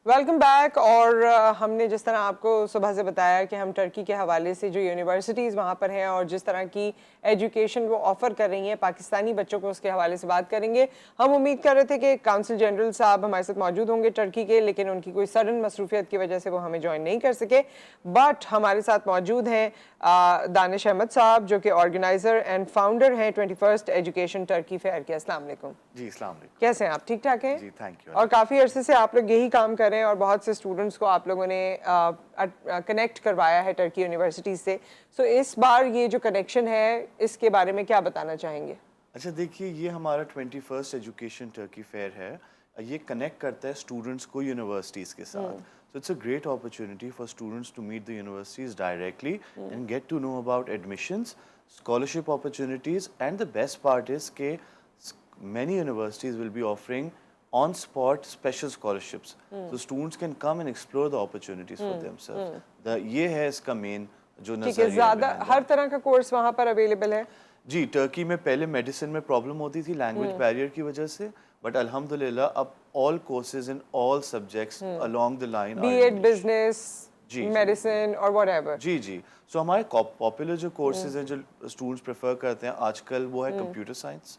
Welcome back. اور ہم نے جس طرح آپ کو صبح سے بتایا کہ ہم ٹرکی کے حوالے سے جو یونیورسٹیز وہاں پر ہیں اور جس طرح کی ایجوکیشن وہ آفر کر رہی ہیں پاکستانی بچوں کو، اس کے حوالے سے بات کریں گے. ہم امید کر رہے تھے کہ کونسل جنرل صاحب ہمارے ساتھ موجود ہوں گے ٹرکی کے، لیکن ان کی کوئی سڈن مصروفیت کی وجہ سے وہ ہمیں جوائن نہیں کر سکے. بٹ ہمارے ساتھ موجود ہیں دانش احمد صاحب، جو کہ آرگنائزر اینڈ فاؤنڈر ہیں 21st ایجوکیشن ٹرکی فیئر کے. السلام علیکم. جی السلام علیکم. کیسے ہیں آپ؟ ٹھیک ٹھاک ہیں؟ جی تھینک یو. اور کافی عرصے سے آپ لوگ یہی کام کر رہے ہیں اور بہت سے اسٹوڈنٹس کو آپ لوگوں نے کنیکٹ کروایا ہے ٹرکی یونیورسٹی سے. سو اس بار یہ جو کنیکشن ہے اس کے بارے میں کیا بتانا چاہیں گے؟ اچھا دیکھیے، یہ ہمارا 21st ایجوکیشن ٹرکی فیئر ہے. یہ کنیکٹ کرتا ہے اسٹوڈنٹس کو یونیورسٹیز کے ساتھ. So it's a great opportunity for students to meet the universities directly and get to know about admissions, scholarship opportunities, and the best part is that many universities will be offering on-spot special scholarships. So students can come and explore the opportunities for themselves. یہ ہے اس کا مین جو نظریہ ہے. زیادہ ہر طرح کا course وہاں پر اویلیبل ہے؟ جی، ٹرکی میں پہلے میڈیسن میں پرابلم ہوتی تھی لینگویج بیریئر کی وجہ سے، بٹ الحمدللہ اب all courses in all subjects along the line are B Ed, business, medicine اور واٹ ایور. جی سو ہمارے پاپولر جو کورسز ہیں جو اسٹوڈنٹس پریفر کرتے ہیں آج کل وہ ہے کمپیوٹر سائنس.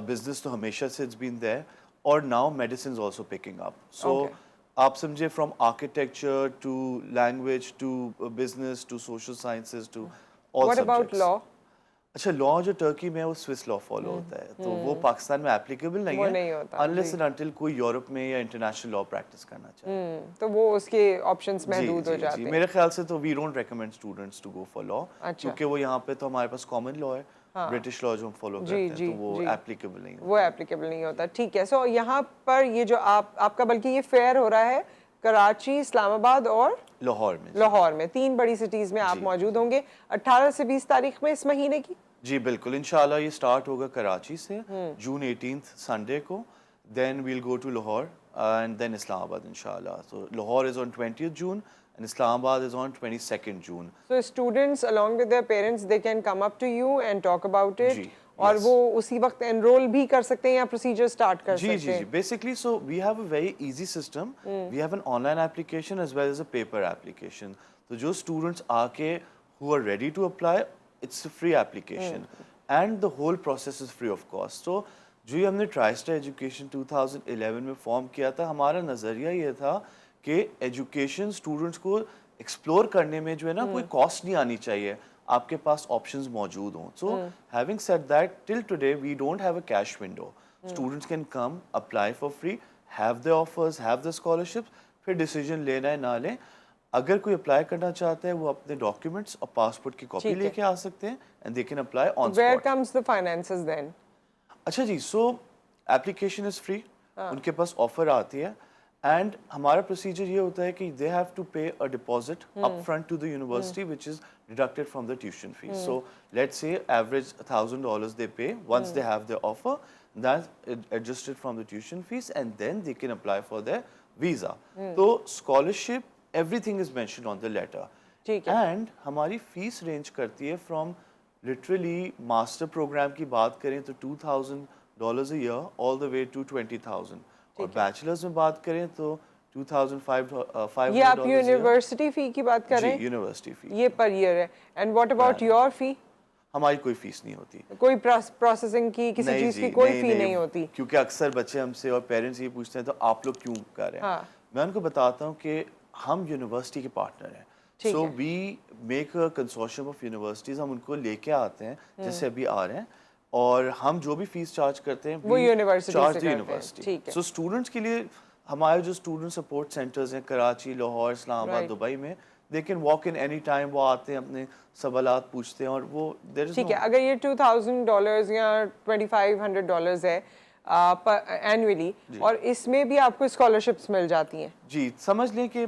بزنس تو ہمیشہ سے اٹس بین دیئر، اور now medicine is also picking up. So آپ سمجھے from architecture to language to business to social sciences to all what about subjects. Law? اچھا، لا جو ٹرکی میں ہے وہ سوئس لا فالو ہوتا ہے، تو وہ پاکستان میں اپلیکیبل نہیں ہے انلیس اینڈ انٹل کوئی یورپ میں یا انٹرنیشنل لا پریکٹس کرنا چاہے. تو وہ اس کے آپشنز محدود ہو جاتے ہیں. میرے خیال سے تو we don't recommend students to go for law, کیونکہ وہ یہاں پہ تو ہمارے پاس کامن لا ہے، برٹش لا جو ہم فالو کرتے ہیں، تو وہ اپلیکیبل نہیں ہوتا. وہ اپلیکیبل نہیں ہوتا. ٹھیک ہے. سو یہاں پر یہ جو آپ کا بلکہ یہ فیئر ہو رہا ہے کراچی، اسلام آباد اور لاہور میں 3 بڑی سٹیز میں آپ موجود ہوں گے 18 سے 20 تاریخ میں اس مہینے کی. جی بالکل، انشاءاللہ یہ سٹارٹ ہوگا کراچی سے جون 18 سنڈے کو. Then we'll go to Lahore and then Islamabad انشاءاللہ. سو لاہور از آن 20th June and Islam Abad is on 22nd June. So students along with their parents they can come up to you and talk about it. اور وہ اسی وقت انرول بھی کر سکتے ہیں یا پروسیجر سٹارٹ کر سکتے ہیں؟ جی basically so we have a very easy system. We have an online application as well as a paper application. تو جو اسٹوڈنٹس آ کے who are ready to apply, it's a free application and the whole process is free of cost. So جو ہم نے ٹرائسٹر education 2011 میں form کیا تھا، ہمارا نظریہ یہ تھا کہ ایجوکیشن اسٹوڈنٹس کو ایکسپلور کرنے میں جو ہے نا کوئی کاسٹ نہیں آنی چاہیے، آپ کے پاس آپشنز موجود ہوں. So having said that till today we don't have a cash window. Students can come apply for free, have the offers, have the scholarship, پھر ڈیسیجن لینا ہے نہ لیں. اگر کوئی اپلائی کرنا چاہتا ہے وہ اپنے ڈاکیومنٹس اور پاسپورٹ کی کاپی لے کے آ سکتے ہیں and they can apply on spot. Where comes the finances then? اچھا جی، سو ایپلیکیشن از فری، ان کے پاس آفر آتی ہے اینڈ ہمارا پروسیجر یہ ہوتا ہے کہ they have to pay a deposit up front to the university which is deducted from the tuition fee. So let's say average $1,000 they pay once they have the offer, that adjusted from the tuition fee and then they can apply for the visa. تو scholarship everything is mentioned on the letter. And ہماری fee range کرتی ہے from literally master programme کی بات کریں تو $2,000 a year all the way to 20,000. اور bachelors میں بات کریں تو 2,500. یہ آپ یونیورسٹی فی کی بات کر رہے ہیں؟ یونیورسٹی فی یہ پر ایئر ہے. اینڈ واٹ اباؤٹ یور فی؟ ہماری کوئی فیس نہیں ہوتی. کوئی پروسیسنگ کی کسی چیز کی کوئی فی نہیں ہوتی؟ کیونکہ اکثر بچے ہم سے اور پیرنٹس یہ پوچھتے ہیں تو آپ لوگ کیوں کر رہے ہیں. میں ان کو بتاتا ہوں کہ ہم یونیورسٹی کے پارٹنر ہیں. So we make a consortium of universities. ہم ان کو لے کے آتے ہیں جیسے ابھی آ رہے ہیں، اور ہم جو بھی فیس چارج کرتے ہیں وہ یونیورسٹی. سو اسٹوڈنٹس کے لیے ہمارے جو اسٹوڈنٹ سپورٹ سینٹرز ہیں کراچی، لاہور، اسلام آباد، دبئی میں، they can walk in any time. وہ آتے ہیں، اپنے سوالات پوچھتے ہیں اور وہ ٹھیک ہے. اگر یہ $2,000 یا $2,500 ہے اینولی اور اس میں بھی آپ کو اسکالرشپس مل جاتی ہیں؟ جی سمجھ لیں کہ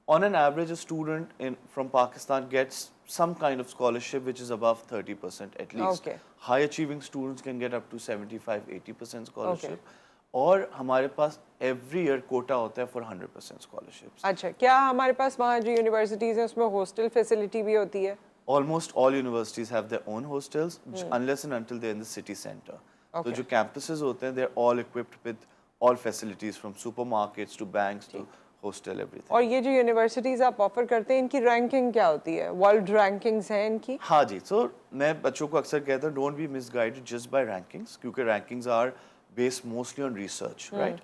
on an average a student from Pakistan gets some kind of scholarship which is above 30% at least. High achieving students can get up to 75-80% scholarship. اور ہمارے پاس ایوری ایئر کوٹا ہوتا ہے فار 100% اسکالرشپس. اچھا، کیا ہمارے پاس وہاں جو یونیورسٹیز ہیں اس میں ہاسٹل فیسلٹی بھی ہوتی ہے؟ Almost all universities have their own hostels unless and until they're in the city center. تو جو campuses ہوتے ہیں they're all equipped with all facilities from supermarkets to banks to hostel, everything. اور یہ جو یونیورسٹیز آپ آفر کرتے ہیں ان کی رینکنگ کیا ہوتی ہے؟ ورلڈ رینکنگز ہیں ان کی؟ ہاں جی، سو میں بچوں کو اکثر کہتا ہوں don't be misguided just by rankings, کیونکہ rankings are based mostly on research, right.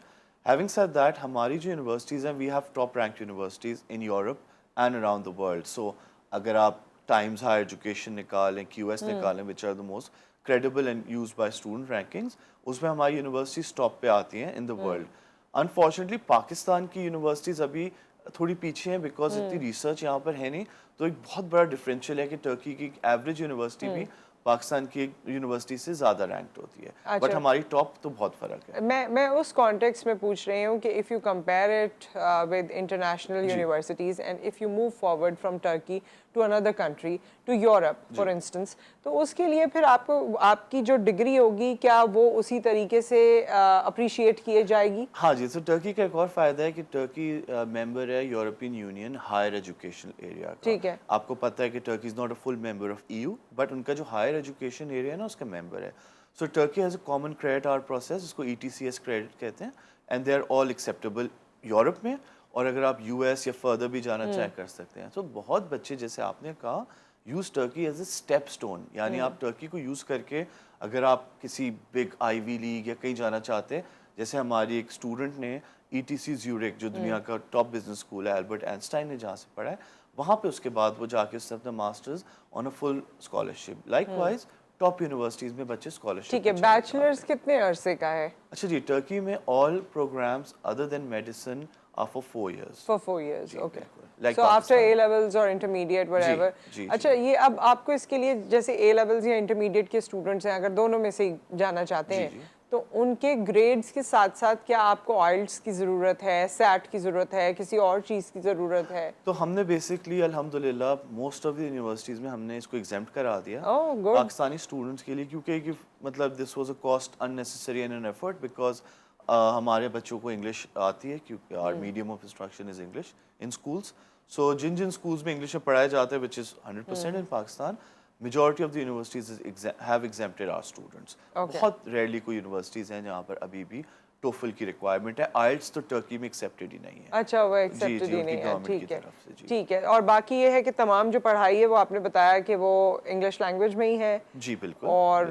Having said that ہماری جو یونیورسٹیز ہیں we have top rank universities in Europe and around the world. So اگر آپ ٹائمز ہائر ایجوکیشن نکالیں، Q S نکالیں which are the most credible and use by student rankings, اس میں ہماری یونیورسٹیز ٹاپ پہ آتی ہیں in the world. Unfortunately Pakistan کی یونیورسٹیز ابھی تھوڑی پیچھے ہیں بیکاز اتنی ریسرچ یہاں پر ہے نہیں. تو ایک بہت بڑا ڈفرینشیل ہے کہ ٹرکی کی ایوریج یونیورسٹی بھی پاکستان کی ایک یونیورسٹی سے زیادہ رینکڈ ہوتی ہے، بٹ ہماری ٹاپ تو بہت فرق ہے. میں اس کانٹیکس میں پوچھ رہی ہوں کہ if you compare it with international universities and if you move forward from Turkey to another country to Europe for instance, تو اس کے لیے پھر آپ کو آپ کی جو ڈگری ہوگی کیا وہ اسی طریقے سے اپریشیٹ کیے جائے گی؟ ہاں جی، تو ٹرکی کا ایک اور فائدہ ہے کہ ٹرکی ممبر ہے European Union higher education area کا. ٹھیک ہے. آپ کو پتہ ہے کہ Turkey is not a full member of EU، but ان کا جو ہائر ایجوکیشن ایریا ہے نا اس کا ممبر ہے. So Turkey has a common credit hour process, اس کو ETCS کریڈٹ کہتے ہیں، and they are all acceptable Europe میں. اور اگر آپ US یا فردر بھی جانا چاہیں کر سکتے ہیں. تو بہت بچے جیسے آپ نے کہا use Turkey as a step stone, یعنی آپ ٹرکی کو یوز کر کے اگر آپ کسی بگ آئیوی لیگ یا کہیں جانا چاہتے ہیں، جیسے ہماری ایک اسٹوڈنٹ نے ETC زیورک جو دنیا کا ٹاپ بزنس اسکول ہے البرٹ آئنسٹائن نے جہاں سے پڑھا ہے، وہاں پہ اس کے بعد وہ جا کے اس نے اپنا masters on a full scholarship. Likewise top universities میں بچے اسکالرشپ. ٹھیک ہے. بیچلرز کتنے عرصے کا ہے؟ اچھا جی، ٹرکی میں all programmes other than medicine are for 4 years. For 4 years, okay. Like so after A levels or intermediate whatever. اچھا یہ اب آپ کو اس کے لیے جیسے A levels یا intermediate کے اسٹوڈنٹس ہیں اگر دونوں میں سے جانا چاہتے ہیں تو ان کے گریڈز کے ساتھ ساتھ کیا آپ کو آئلٹس کی ضرورت ہے، سیٹ کی ضرورت ہے، کسی اور چیز کی ضرورت ہے؟ تو ہم نے بیسکلی الحمدللہ موسٹ آف دی یونیورسٹیز میں ہم نے اس کو ایگزیمپٹ کرا دیا پاکستانی اسٹوڈنٹس کے لیے، کیونکہ مطلب this was a cost unnecessary and an effort because ہمارے بچوں کو انگلش آتی ہے کیونکہ our medium of instruction is English in schools. So جن اسکولس میں انگلش میں پڑھایا جاتا ہے which is 100% in Pakistan, majority of the universities have exempted our students. بہت ریئرلی کوئی یونیورسٹیز ہیں جہاں پر ابھی بھی ٹوفل کی ریکوائرمنٹ ہے. آئلٹس تو ٹرکی میں ایکسیپٹڈ ہی نہیں ہے. اچھا وہ ایکسیپٹڈ ہی نہیں ہے. ٹھیک ہے ٹھیک ہے. اور باقی یہ ہے کہ تمام جو پڑھائی ہے وہ آپ نے بتایا کہ وہ انگلش لینگویج میں ہی ہے؟ جی بالکل. اور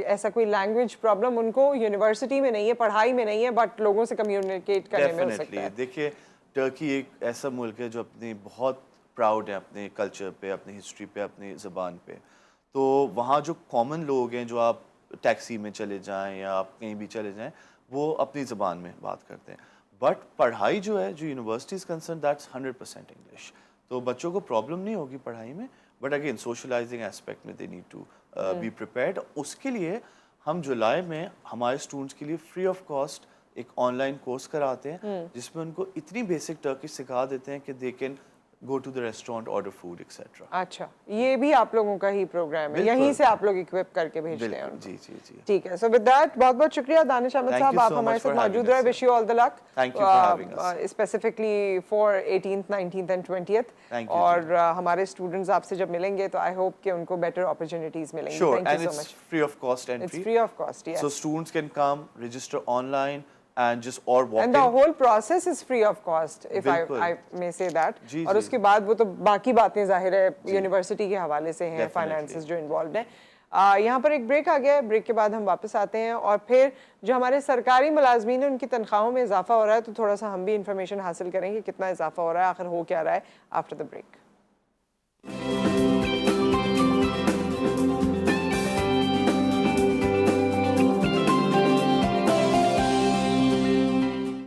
ایسا کوئی لینگویج پرابلم ان کو یونیورسٹی میں نہیں ہے، پڑھائی میں نہیں ہے، بٹ لوگوں سے کمیونیکیٹ کرنے میں ہو سکتا ہے؟ دیکھیے ٹرکی ایک ایسا ملک ہے جو اپنی بہت پراؤڈ ہے اپنے کلچر پہ، اپنی ہسٹری پہ، اپنی زبان پہ. تو وہاں جو کامن لوگ ہیں، جو آپ ٹیکسی میں چلے جائیں یا آپ کہیں بھی چلے جائیں، وہ اپنی زبان میں بات کرتے ہیں. بٹ پڑھائی جو ہے، جو یونیورسٹیز کنسرن، دیٹس 100% انگلش. تو بچوں کو پرابلم نہیں ہوگی پڑھائی میں، بٹ اگین سوشلائزنگ اسپیکٹ میں they need to be prepared. اس کے لیے ہم جولائی میں ہمارے اسٹوڈنٹس کے لیے فری آف کاسٹ ایک آن لائن کورس کراتے ہیں جس میں ان کو اتنی بیسک ٹرکش سکھا دیتے ہیں کہ they can go to the restaurant, order food etcetera. اچھا یہ بھی آپ لوگوں کا ہی پروگرام ہے، یہیں سے آپ لوگ اکوپ کر کے بھیجتے ہیں؟ جی جی جی. ٹھیک ہے. سو ود دیٹ بہت بہت شکریہ دانش احمد صاحب، آپ ہمارے ساتھ موجود رہے. Wish you all the luck specifically for 18th 19th and 20th. اور ہمارے اسٹوڈنٹس آپ سے جب ملیں گے تو آئی ہوپ کہ ان کو بیٹر اپرچونیٹیز ملیں گی. Thank you so much. Free of cost entry. It's free of cost, yes. So students can come, register online and just or walk in. And the whole process is free of cost, if I may say that. اور اس کے بعد وہ تو باقی باتیں ظاہر ہے university کے حوالے سے ہیں، فائنانسز جو انوالوڈ ہیں. یہاں پر ایک بریک آ گیا ہے، بریک کے بعد ہم واپس آتے ہیں اور پھر جو ہمارے سرکاری ملازمین ہیں ان کی تنخواہوں میں اضافہ ہو رہا ہے تو تھوڑا سا ہم بھی انفارمیشن حاصل کریں گے کتنا اضافہ ہو رہا ہے، آخر ہو کیا رہا ہے آفٹر دا بریک.